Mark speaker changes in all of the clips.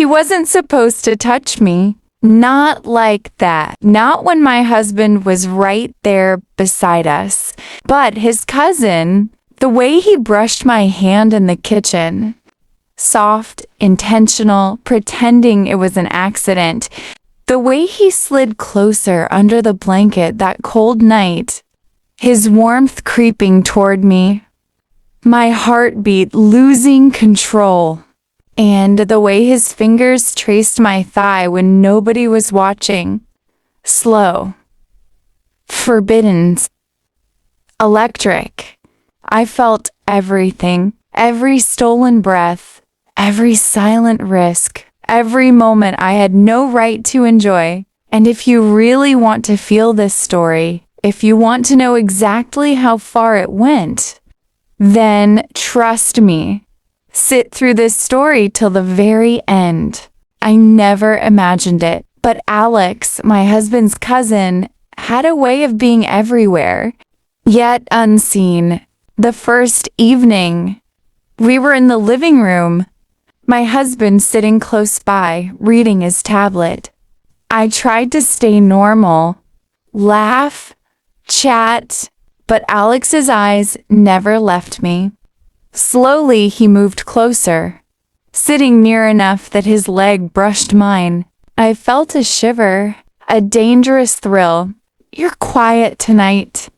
Speaker 1: He wasn't supposed to touch me. Not like that. Not when my husband was right there beside us. But his cousin, the way he brushed my hand in the kitchen, soft, intentional, pretending it was an accident. The way he slid closer under the blanket that cold night, his warmth creeping toward me, my heartbeat losing control, and the way his fingers traced my thigh when nobody was watching. Slow. Forbidden. Electric. I felt everything, every stolen breath, every silent risk, every moment I had no right to enjoy. And if you really want to feel this story, if you want to know exactly how far it went, then trust me. Sit through this story till the very end. I never imagined it, but Alex, my husband's cousin, had a way of being everywhere, yet unseen. The first evening, we were in the living room, my husband sitting close by, reading his tablet. I tried to stay normal, laugh, chat, but Alex's eyes never left me. Slowly, he moved closer, sitting near enough that his leg brushed mine. I felt a shiver, a dangerous thrill. "You're quiet tonight,"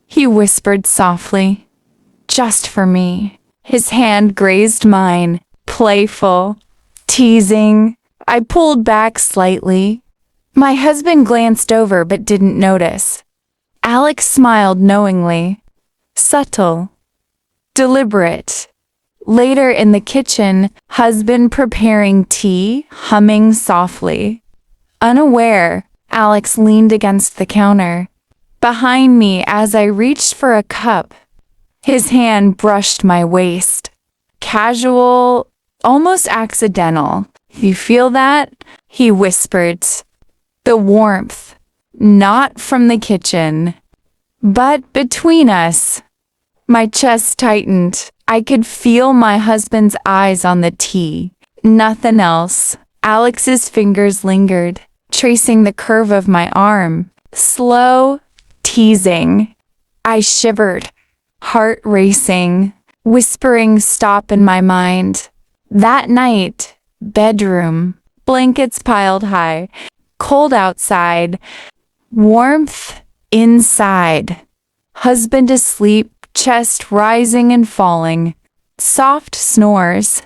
Speaker 1: he whispered softly. "Just for me." His hand grazed mine, playful, teasing. I pulled back slightly. My husband glanced over but didn't notice. Alex smiled knowingly, subtle, deliberate. Later in the kitchen, husband preparing tea, humming softly. Unaware, Alex leaned against the counter. Behind me as I reached for a cup, his hand brushed my waist. Casual, almost accidental. "You feel that?" he whispered. The warmth, not from the kitchen, but between us. My chest tightened. I could feel my husband's eyes on the tea. Nothing else. Alex's fingers lingered, tracing the curve of my arm. Slow, teasing. I shivered, heart racing, whispering stop in my mind. That night, bedroom, blankets piled high, cold outside, warmth inside. Husband asleep, chest rising and falling. Soft snores.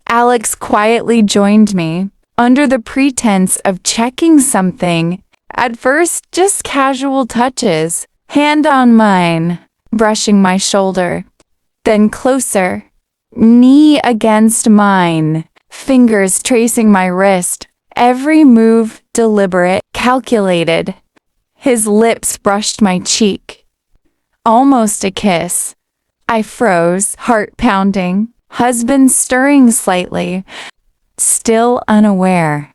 Speaker 1: Alex quietly joined me, under the pretense of checking something. At first, just casual touches. Hand on mine, brushing my shoulder. Then closer. Knee against mine. Fingers tracing my wrist. Every move deliberate, calculated. His lips brushed my cheek. Almost a kiss. I froze, heart pounding. Husband stirring slightly, still unaware.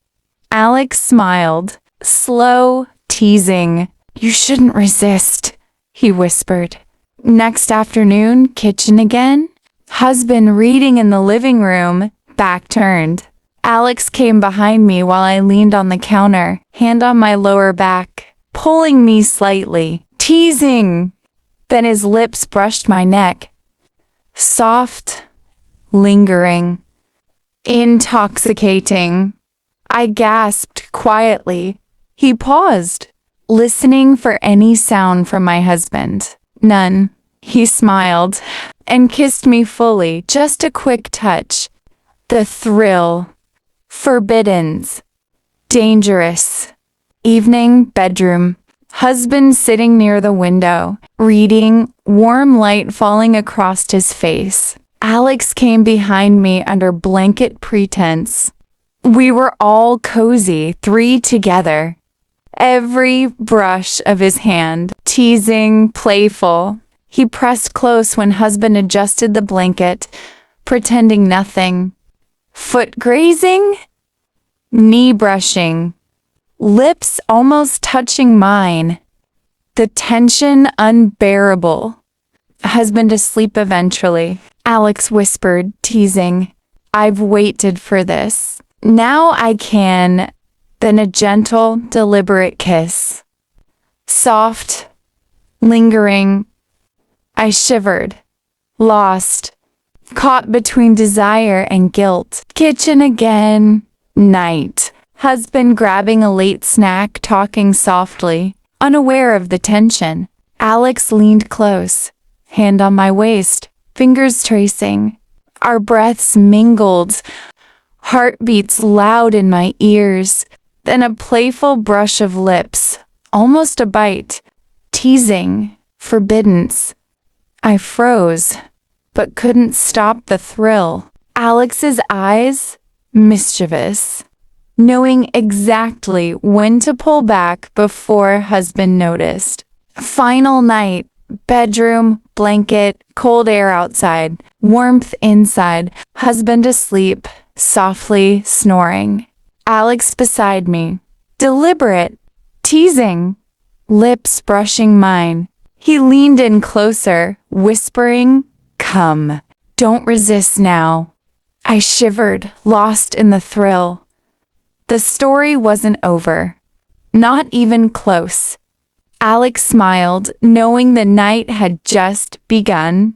Speaker 1: Alex smiled, slow, teasing. "You shouldn't resist," he whispered. Next afternoon, kitchen again. Husband reading in the living room, back turned. Alex came behind me while I leaned on the counter, hand on my lower back, pulling me slightly, teasing. Then his lips brushed my neck. Soft, lingering, intoxicating. I gasped quietly. He paused, listening for any sound from my husband. None. He smiled and kissed me fully, just a quick touch. The thrill. Forbidden. Dangerous. Evening, bedroom. Husband sitting near the window, reading, warm light falling across his face. Alex came behind me under blanket pretense. We were all cozy, three together. Every brush of his hand, teasing, playful. He pressed close when husband adjusted the blanket, pretending nothing. Foot grazing? Knee brushing. Lips almost touching mine. The tension unbearable. Husband asleep eventually. Alex whispered, teasing. "I've waited for this." Now I can. Then a gentle, deliberate kiss. Soft, lingering. I shivered, lost, caught between desire and guilt. Kitchen again. Night. Husband grabbing a late snack, talking softly, unaware of the tension. Alex leaned close, hand on my waist, fingers tracing. Our breaths mingled, heartbeats loud in my ears. Then a playful brush of lips, almost a bite, teasing, forbiddance. I froze, but couldn't stop the thrill. Alex's eyes, mischievous, knowing exactly when to pull back before husband noticed. Final night, bedroom, blanket, cold air outside, warmth inside, husband asleep, softly snoring. Alex beside me, deliberate, teasing, lips brushing mine. He leaned in closer, whispering, "Come, don't resist now." I shivered, lost in the thrill. The story wasn't over. Not even close. Alex smiled, knowing the night had just begun.